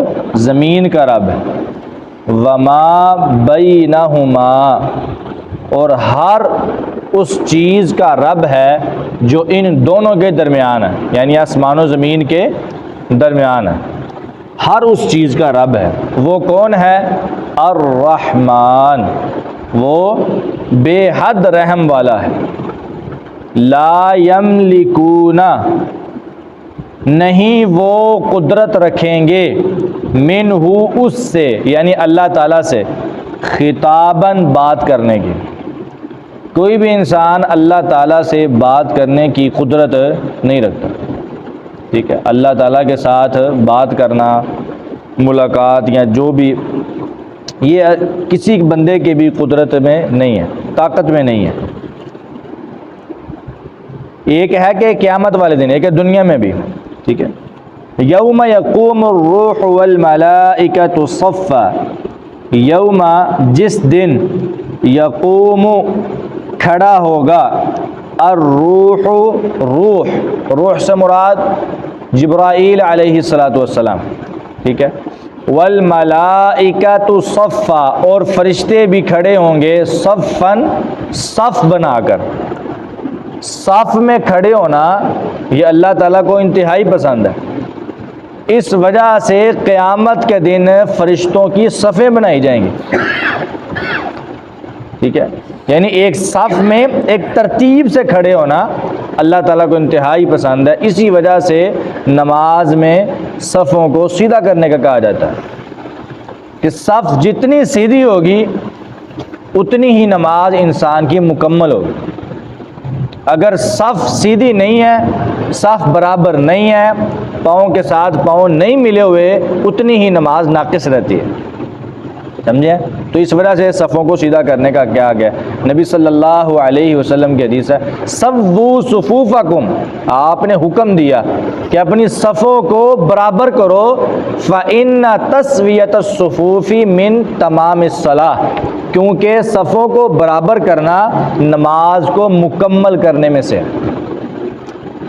زمین کا رب ہے، وما بینہما اور ہر اس چیز کا رب ہے جو ان دونوں کے درمیان ہے، یعنی آسمان و زمین کے درمیان ہے، ہر اس چیز کا رب ہے۔ وہ کون ہے؟ الرحمن، وہ بے حد رحم والا ہے۔ لا یملکون نہیں وہ قدرت رکھیں گے، منہ اس سے یعنی اللہ تعالیٰ سے، خطاباً بات کرنے کی، کوئی بھی انسان اللہ تعالیٰ سے بات کرنے کی قدرت نہیں رکھتا، ٹھیک ہے، اللہ تعالیٰ کے ساتھ بات کرنا، ملاقات یا جو بھی، یہ کسی بندے کی بھی قدرت میں نہیں ہے، طاقت میں نہیں ہے۔ ایک ہے کہ قیامت والے دن، ایک ہے دنیا میں بھی، ٹھیک ہے۔ یوم یقوم الروح والملائکۃ صفا، یوم جس دن، یقوم کھڑا ہوگا، الروح روح، روح سے مراد جبرائیل علیہ السلام، ٹھیک ہے، والملائکۃ صفا اور فرشتے بھی کھڑے ہوں گے، صفاً صف بنا کر۔ صف میں کھڑے ہونا یہ اللہ تعالیٰ کو انتہائی پسند ہے، اس وجہ سے قیامت کے دن فرشتوں کی صفیں بنائی جائیں گی، ٹھیک ہے، یعنی ایک صف میں ایک ترتیب سے کھڑے ہونا اللہ تعالیٰ کو انتہائی پسند ہے، اسی وجہ سے نماز میں صفوں کو سیدھا کرنے کا کہا جاتا ہے کہ صف جتنی سیدھی ہوگی اتنی ہی نماز انسان کی مکمل ہوگی۔ اگر صف سیدھی نہیں ہے، صف برابر نہیں ہے، پاؤں کے ساتھ پاؤں نہیں ملے ہوئے، اتنی ہی نماز ناقص رہتی ہے، سمجھے؟ تو اس وجہ سے صفوں کو سیدھا کرنے کا کیا گیا؟ نبی صلی اللہ علیہ وسلم کی حدیث ہے، سووا صفوفکم، آپ نے حکم دیا کہ اپنی صفوں کو برابر کرو، فإن تسویۃ الصفوف من تمام الصلاۃ، کیونکہ صفوں کو برابر کرنا نماز کو مکمل کرنے میں سے،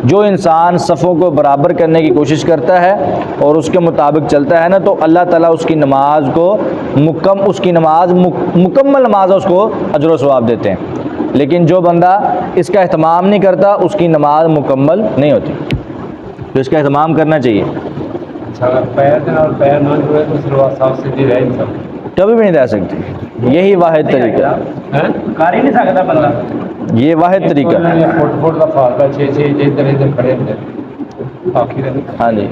جو انسان صفوں کو برابر کرنے کی کوشش کرتا ہے اور اس کے مطابق چلتا ہے نا، تو اللہ تعالیٰ اس کی نماز کو مکمل نماز اس کو اجر و ثواب دیتے ہیں۔ لیکن جو بندہ اس کا اہتمام نہیں کرتا اس کی نماز مکمل نہیں ہوتی، تو اس کا اہتمام کرنا چاہیے۔ اچھا پیر دے نال پیر نہ جڑے تو سلوار صاف سیدھی رہ نہیں سکتی، کبھی بھی نہیں رہ سکتی، یہی واحد طریقہ ہے، کر ہی نہیں سکتا بندہ، یہ واحد طریقہ ہے۔ فٹ کا فاصلہ 6 ادھر کھڑے ہوتے آخر۔ ہاں جی،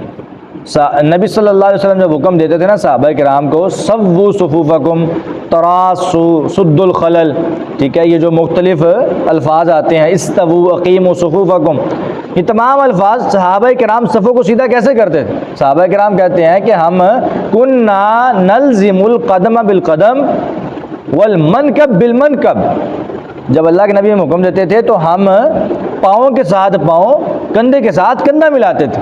نبی صلی اللہ علیہ وسلم جب حکم دیتے تھے نا صحابہ کرام کو، سووا صفوفکم تراسوا سد الخلل، ٹھیک ہے، یہ جو مختلف الفاظ آتے ہیں، استووا اقیموا صفوفکم، یہ تمام الفاظ صحابہ کرام صفوں کو سیدھا کیسے کرتے تھے؟ صحابہ کرام کہتے ہیں کہ ہم کننا نلزم القدم بالقدم والمنکب بالمنکب، جب اللہ کے نبی ہمیں حکم دیتے تھے تو ہم پاؤں کے ساتھ پاؤں، کندھے کے ساتھ کندھا ملاتے تھے،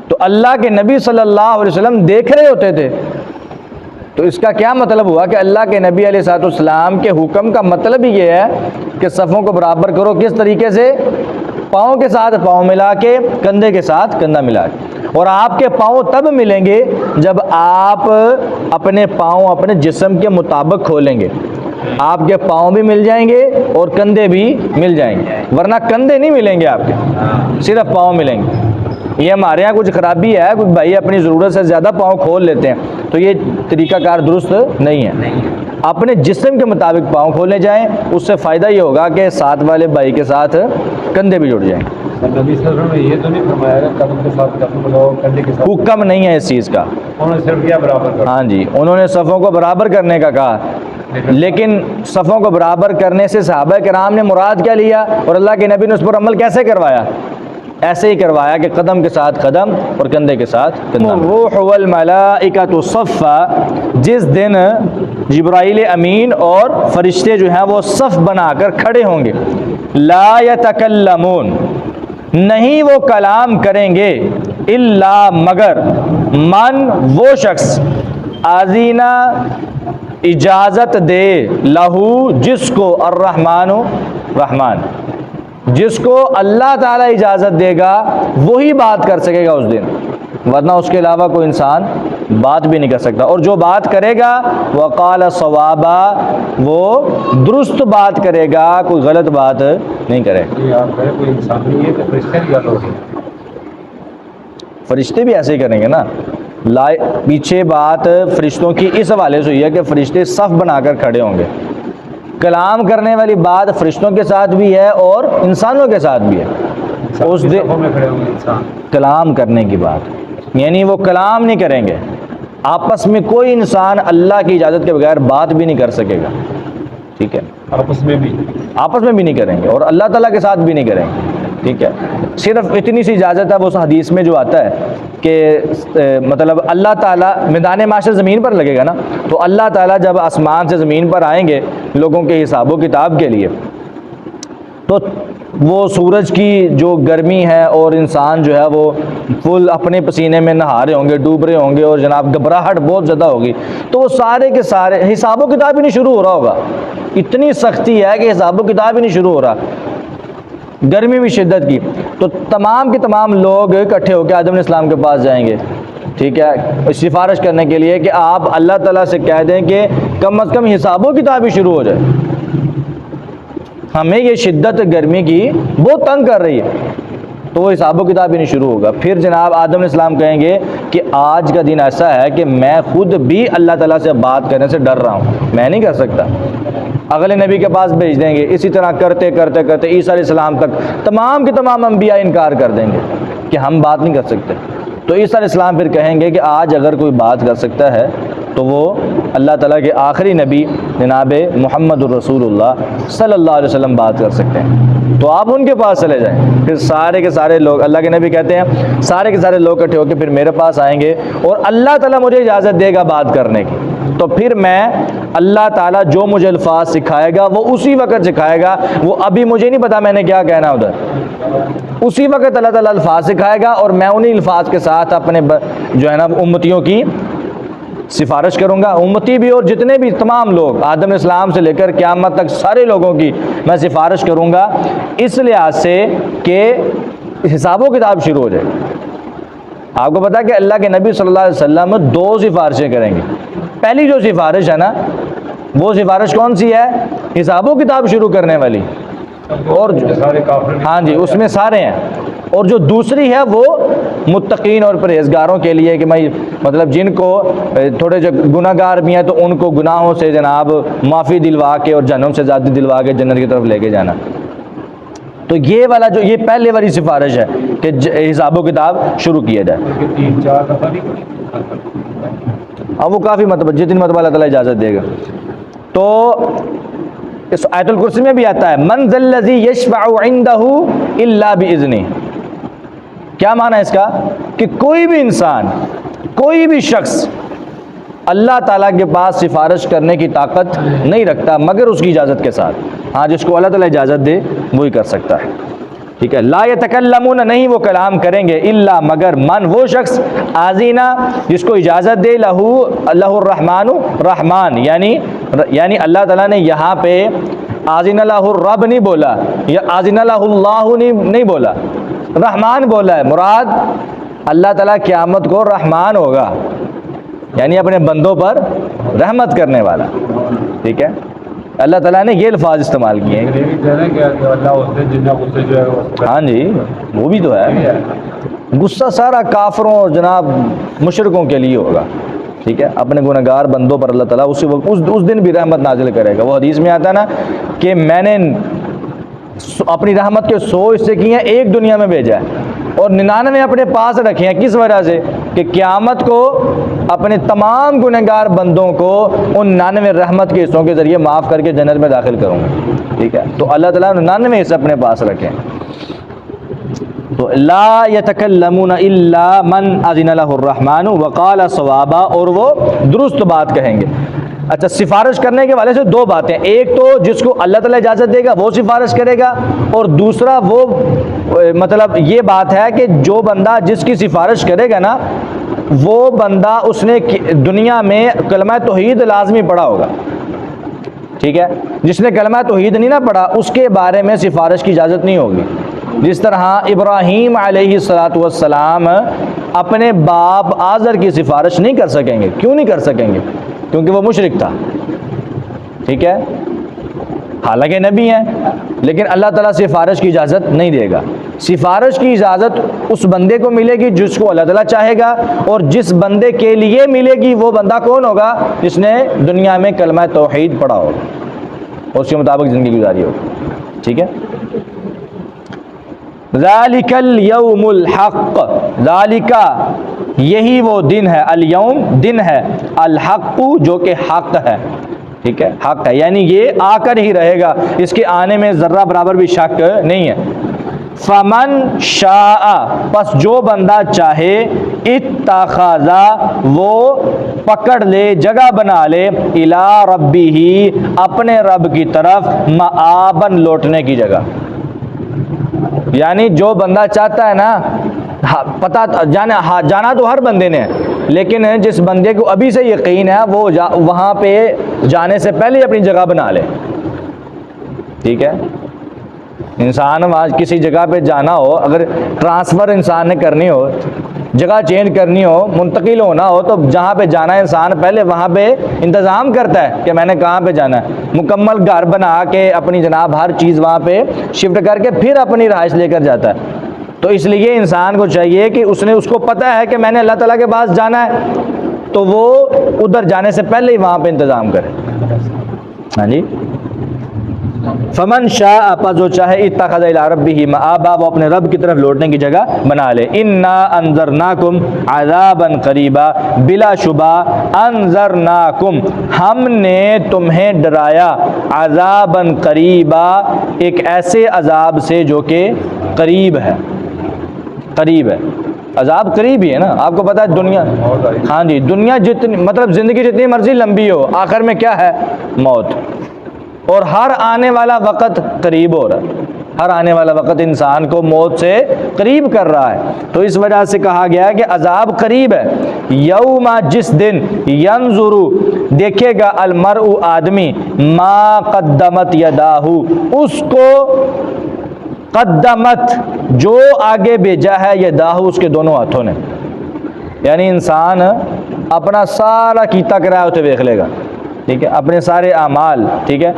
تو اللہ کے نبی صلی اللہ علیہ وسلم دیکھ رہے ہوتے تھے، تو اس کا کیا مطلب ہوا کہ اللہ کے نبی علیہ الصلوۃ والسلام کے حکم کا مطلب ہی یہ ہے کہ صفوں کو برابر کرو، کس طریقے سے؟ پاؤں کے ساتھ پاؤں ملا کے، کندھے کے ساتھ کندھا ملا کے، اور آپ کے پاؤں تب ملیں گے جب آپ اپنے پاؤں اپنے جسم کے مطابق کھولیں گے، آپ کے پاؤں بھی مل جائیں گے اور کندھے بھی مل جائیں گے، ورنہ کندھے نہیں ملیں گے آپ کے، صرف پاؤں ملیں گے۔ یہ ہمارے ہاں کچھ خرابی ہے، کچھ بھائی اپنی ضرورت سے زیادہ پاؤں کھول لیتے ہیں، تو یہ طریقہ کار درست نہیں ہے، اپنے جسم کے مطابق پاؤں کھولے جائیں، اس سے فائدہ یہ ہوگا کہ ساتھ والے بھائی کے ساتھ کندھے بھی جڑ جائیں۔ نبی صلی اللہ علیہ وسلم نے یہ تو نہیں فرمایا کہ قدم کے ساتھ قدم ملاؤ، کندھے کے ساتھ، حکم نہیں ہے اس چیز کا، انہوں نے صرف کیا برابر کرو۔ ہاں جی، انہوں نے صفوں کو برابر کرنے کا کہا، لیکن صفوں کو برابر کرنے سے صحابہ کرام نے مراد کیا لیا اور اللہ کے نبی نے اس پر عمل کیسے کروایا؟ ایسے ہی کروایا کہ قدم کے ساتھ قدم اور کندھے کے ساتھ کندھا۔ الروح والملائکۃ صفا، جس دن جبرائیل امین اور فرشتے جو ہیں وہ صف بنا کر کھڑے ہوں گے، لا یتکلمون، نہیں وہ کلام کریں گے، الا مگر، من وہ شخص، آذینہ اجازت دے، لہو جس کو، الرحمن رحمان، جس کو اللہ تعالیٰ اجازت دے گا وہی بات کر سکے گا اس دن، ورنہ اس کے علاوہ کوئی انسان بات بھی نہیں کر سکتا، اور جو بات کرے گا وقال صوابا، وہ درست بات کرے گا، کوئی غلط بات نہیں کرے گا۔ یہ آپ کہے کوئی انسان نہیں ہے تو فرشتے کی گل ہوگی، فرشتے بھی ایسے ہی کریں گے نا، پیچھے بات فرشتوں کی اس حوالے سے ہوئی ہے کہ فرشتے صف بنا کر کھڑے ہوں گے، کلام کرنے والی بات فرشتوں کے ساتھ بھی ہے اور انسانوں کے ساتھ بھی ہے، اس صفوں میں کھڑے ہوں گے انسان، کلام کرنے کی بات، یعنی وہ کلام نہیں کریں گے، آپس میں کوئی انسان اللہ کی اجازت کے بغیر بات بھی نہیں کر سکے گا، ٹھیک ہے، آپس میں بھی نہیں کریں گے اور اللہ تعالیٰ کے ساتھ بھی نہیں کریں گے، ٹھیک ہے، صرف اتنی سی اجازت ہے، وہ حدیث میں جو آتا ہے کہ مطلب اللہ تعالیٰ میدان معاشر زمین پر لگے گا نا، تو اللہ تعالیٰ جب آسمان سے زمین پر آئیں گے لوگوں کے حساب و کتاب کے لیے، تو وہ سورج کی جو گرمی ہے اور انسان جو ہے وہ فل اپنے پسینے میں نہا رہے ہوں گے، ڈوب رہے ہوں گے، اور جناب گھبراہٹ بہت زیادہ ہوگی، تو وہ سارے کے سارے حساب و کتاب ہی نہیں شروع ہو رہا ہوگا، اتنی سختی ہے کہ حساب و کتاب ہی نہیں شروع ہو رہا، گرمی بھی شدت کی، تو تمام کے تمام لوگ اکٹھے ہو کے آدم علیہ السلام کے پاس جائیں گے، ٹھیک ہے، سفارش کرنے کے لیے کہ آپ اللہ تعالیٰ سے کہہ دیں کہ کم از کم حساب و کتاب ہی شروع ہو جائے، ہمیں یہ شدت گرمی کی بہت تنگ کر رہی ہے، تو وہ حساب و کتاب ہی نہیں شروع ہوگا۔ پھر جناب آدم علیہ السلام کہیں گے کہ آج کا دن ایسا ہے کہ میں خود بھی اللہ تعالیٰ سے بات کرنے سے ڈر رہا ہوں، میں نہیں کر سکتا، اگلے نبی کے پاس بھیج دیں گے، اسی طرح کرتے کرتے کرتے عیسیٰ علیہ السلام تک تمام کے تمام انبیاء انکار کر دیں گے کہ ہم بات نہیں کر سکتے، تو عیسیٰ علیہ السلام پھر کہیں گے کہ آج اگر کوئی بات کر سکتا ہے تو وہ اللہ تعالیٰ کے آخری نبی جناب محمد الرسول اللہ صلی اللہ علیہ وسلم بات کر سکتے ہیں، تو آپ ان کے پاس چلے جائیں، پھر سارے کے سارے لوگ، اللہ کے نبی کہتے ہیں سارے کے سارے لوگ اکٹھے ہو کے پھر میرے پاس آئیں گے اور اللہ تعالیٰ مجھے اجازت دے گا بات کرنے کی، تو پھر میں اللہ تعالیٰ جو مجھے الفاظ سکھائے گا وہ اسی وقت سکھائے گا، وہ ابھی مجھے نہیں پتا میں نے کیا کہنا ادھر، اسی وقت اللہ تعالیٰ الفاظ سکھائے گا اور میں انہی الفاظ کے ساتھ اپنے جو ہے نا امتیوں کی سفارش کروں گا، امتی بھی اور جتنے بھی تمام لوگ آدم علیہ السلام سے لے کر قیامت تک سارے لوگوں کی میں سفارش کروں گا، اس لحاظ سے کہ حساب و کتاب شروع ہو جائے۔ آپ کو پتا کہ اللہ کے نبی صلی اللہ علیہ وسلم 2 سفارشیں کریں گے، پہلی جو سفارش ہے نا وہ سفارش کون سی ہے؟ حساب و کتاب شروع کرنے والی، اور سارے کافر ہاں جی اس میں سارے ہیں، اور جو دوسری ہے وہ متقین اور پرہیزگاروں کے لیے کہ میں مطلب جن کو تھوڑے جو گناہ گار بھی ہیں تو ان کو گناہوں سے جناب معافی دلوا کے اور جہنم سے آزادی دلوا کے جنت کی طرف لے کے جانا۔ تو یہ والا جو یہ پہلے والی سفارش ہے کہ حساب و کتاب شروع کیا جائے۔ ان کے 3-4 دفعہ نہیں، اب وہ کافی مطلب جتنی مرتبہ اللہ تعالیٰ اجازت دے گا۔ تو اس آیت الکرسی میں بھی آتا ہے من ذا الذی یشفع عندہ الا باذنہ۔ کیا معنی ہے اس کا؟ کہ کوئی بھی انسان، کوئی بھی شخص اللہ تعالیٰ کے پاس سفارش کرنے کی طاقت نہیں رکھتا مگر اس کی اجازت کے ساتھ۔ ہاں جس کو اللہ تعالیٰ اجازت دے وہی کر سکتا ہے، ٹھیک ہے۔ لا یتکلمون، نہیں وہ کلام کریں گے، الا مگر من، وہ شخص، آذینا جس کو اجازت دے، لہو اللہ الرحمن، رحمان یعنی اللہ تعالیٰ نے یہاں پہ آذین لہ الرب نہیں بولا یا آذین لہ اللہ نہیں بولا، رحمان بولا ہے۔ مراد اللہ تعالیٰ قیامت کو رحمان ہوگا، یعنی اپنے بندوں پر رحمت کرنے والا، ٹھیک ہے۔ اللہ تعالیٰ نے یہ الفاظ استعمال کیے ہیں۔ یہ بھی کہہ رہے ہیں کہ اللہ اس دن جنہ غصے جو ہے وہ ہاں جی وہ بھی تو ہے، غصہ سارا کافروں اور جناب مشرکوں کے لیے ہوگا، ٹھیک ہے۔ اپنے گناہ گار بندوں پر اللہ تعالیٰ اسی وقت اس دن بھی رحمت نازل کرے گا۔ وہ حدیث میں آتا ہے نا کہ میں نے اپنی رحمت کے 100 حصے کیے ہیں، ایک دنیا میں بھیجا ہے اور 99 اپنے پاس رکھے ہیں۔ کس وجہ سے؟ کہ قیامت کو اپنے تمام گنہگار بندوں کو ان 99 رحمت کے حصوں کے ذریعے معاف کر کے جنت میں داخل کروں گا، ٹھیک ہے۔ تو اللہ تعالیٰ نے 99 حصے اپنے پاس رکھے ہیں۔ تو لا یتکلمون الا من اذن لہ الرحمن وقال صوابا، اور وہ درست بات کہیں گے۔ اچھا، سفارش کرنے کے والے سے دو باتیں، ایک تو جس کو اللہ تعالیٰ اجازت دے گا وہ سفارش کرے گا، اور دوسرا وہ مطلب یہ بات ہے کہ جو بندہ جس کی سفارش کرے گا نا وہ بندہ اس نے دنیا میں کلمہ توحید لازمی پڑھا ہوگا، ٹھیک ہے۔ جس نے کلمہ توحید نہیں نہ پڑھا اس کے بارے میں سفارش کی اجازت نہیں ہوگی۔ جس طرح ابراہیم علیہ الصلاۃ والسلام اپنے باپ آزر کی سفارش نہیں کر سکیں گے۔ کیوں نہیں کر سکیں گے؟ کیونکہ وہ مشرک تھا، ٹھیک ہے۔ حالانکہ نبی ہیں لیکن اللہ تعالیٰ سفارش کی اجازت نہیں دے گا۔ سفارش کی اجازت اس بندے کو ملے گی جس کو اللہ تعالیٰ چاہے گا، اور جس بندے کے لیے ملے گی وہ بندہ کون ہوگا؟ جس نے دنیا میں کلمہ توحید پڑھا ہوگا اور اس کے مطابق زندگی گزاری ہوگی، ٹھیک ہے۔ ذالک الیوم الحق، ذالک یہی وہ دن ہے، الیوم دن ہے، الحق جو کہ حق ہے، ٹھیک ہے، حق ہے، یعنی یہ آ کر ہی رہے گا، اس کے آنے میں ذرہ برابر بھی شک نہیں ہے۔ فمن شاء، پس جو بندہ چاہے، اتخذ وہ پکڑ لے، جگہ بنا لے، الی ربہ اپنے رب کی طرف، مآبن لوٹنے کی جگہ۔ یعنی جو بندہ چاہتا ہے نا، پتہ جانا تو ہر بندے نے، لیکن جس بندے کو ابھی سے یقین ہے وہ وہاں پہ جانے سے پہلے اپنی جگہ بنا لے، ٹھیک ہے۔ انسان وہاں کسی جگہ پہ جانا ہو، اگر ٹرانسفر انسان نے کرنی ہو، جگہ چینج کرنی ہو، منتقل ہونا ہو، تو جہاں پہ جانا ہے انسان پہلے وہاں پہ انتظام کرتا ہے کہ میں نے کہاں پہ جانا ہے، مکمل گھر بنا کے اپنی جناب ہر چیز وہاں پہ شفٹ کر کے پھر اپنی رہائش لے کر جاتا ہے۔ تو اس لیے انسان کو چاہیے کہ اس کو پتہ ہے کہ میں نے اللہ تعالیٰ کے پاس جانا ہے تو وہ ادھر جانے سے پہلے ہی وہاں پہ انتظام کرے۔ ہاں جی، فمن شاء، پس جو چاہے، اتخذ الی ربہ مآبا وہ اپنے رب کی طرف لوٹنے کی جگہ بنا لے۔ انا انذرناکم عذابا قریبا، بلا شبہ انذرناکم ہم نے تمہیں ڈرایا، عذابا قریبا ایک ایسے عذاب سے جو کہ قریب ہے، قریب ہے، عذاب قریب ہی ہے نا۔ آپ کو پتہ ہے دنیا، ہاں جی، دنیا جتنی مطلب زندگی جتنی مرضی لمبی ہو آخر میں کیا ہے؟ موت، اور ہر آنے والا وقت قریب ہو رہا ہے، ہر آنے والا وقت انسان کو موت سے قریب کر رہا ہے۔ تو اس وجہ سے کہا گیا ہے کہ عذاب قریب ہے۔ یوم، جس دن، ینظر دیکھے گا، المرء آدمی، ما قدمت یداہ اس کو، قدمت جو آگے بھیجا ہے، یداہ اس کے دونوں ہاتھوں نے، یعنی انسان اپنا سارا کیتا کرا اتنے دیکھ لے گا، ٹھیک ہے، اپنے سارے اعمال، ٹھیک ہے،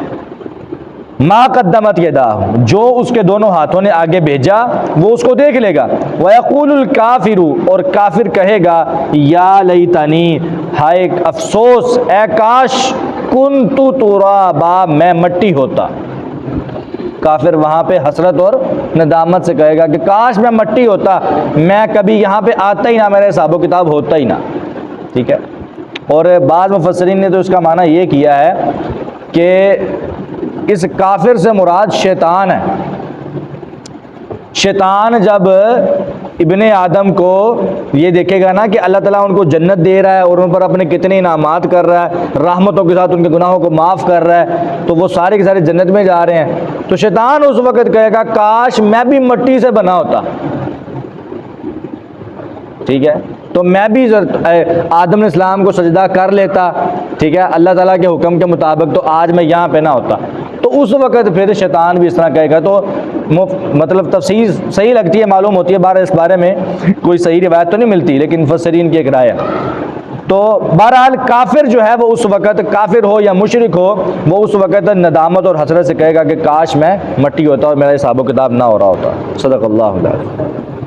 ما قدمت یداہ، جو اس کے دونوں ہاتھوں نے آگے بھیجا وہ اس کو دیکھ لے گا۔ وَيَقُولُ الْكَافِرُ، اور کافر کہے گا یا لیتنی، ہائے افسوس، اے کاش، کنت ترابا، میں مٹی ہوتا۔ کافر وہاں پہ حسرت اور ندامت سے کہے گا کہ کاش میں مٹی ہوتا، میں کبھی یہاں پہ آتا ہی نہ، میرا حساب و کتاب ہوتا ہی نہ، ٹھیک ہے۔ اور بعض مفسرین نے تو اس کا معنی یہ کیا ہے کہ اس کافر سے مراد شیطان ہے۔ شیطان جب ابن آدم کو یہ دیکھے گا نا کہ اللہ تعالیٰ ان کو جنت دے رہا ہے اور ان پر اپنے کتنے انعامات کر رہا ہے، رحمتوں کے ساتھ ان کے گناہوں کو معاف کر رہا ہے، تو وہ سارے کے سارے جنت میں جا رہے ہیں، تو شیطان اس وقت کہے گا کاش میں بھی مٹی سے بنا ہوتا، ٹھیک ہے، تو میں بھی آدم علیہ السلام کو سجدہ کر لیتا، ٹھیک ہے، اللہ تعالیٰ کے حکم کے مطابق، تو آج میں یہاں پہ نہ ہوتا۔ تو اس وقت پھر شیطان بھی اس طرح کہے گا۔ تو مطلب تفسیر صحیح لگتی ہے، معلوم ہوتی ہے، اس بارے میں کوئی صحیح روایت تو نہیں ملتی، لیکن مفسرین کی ایک رائے ہے۔ تو بہرحال کافر جو ہے وہ اس وقت، کافر ہو یا مشرک ہو، وہ اس وقت ندامت اور حسرت سے کہے گا کہ کاش میں مٹی ہوتا اور میرا حساب و کتاب نہ ہو رہا ہوتا۔ صدق اللہ العظیم۔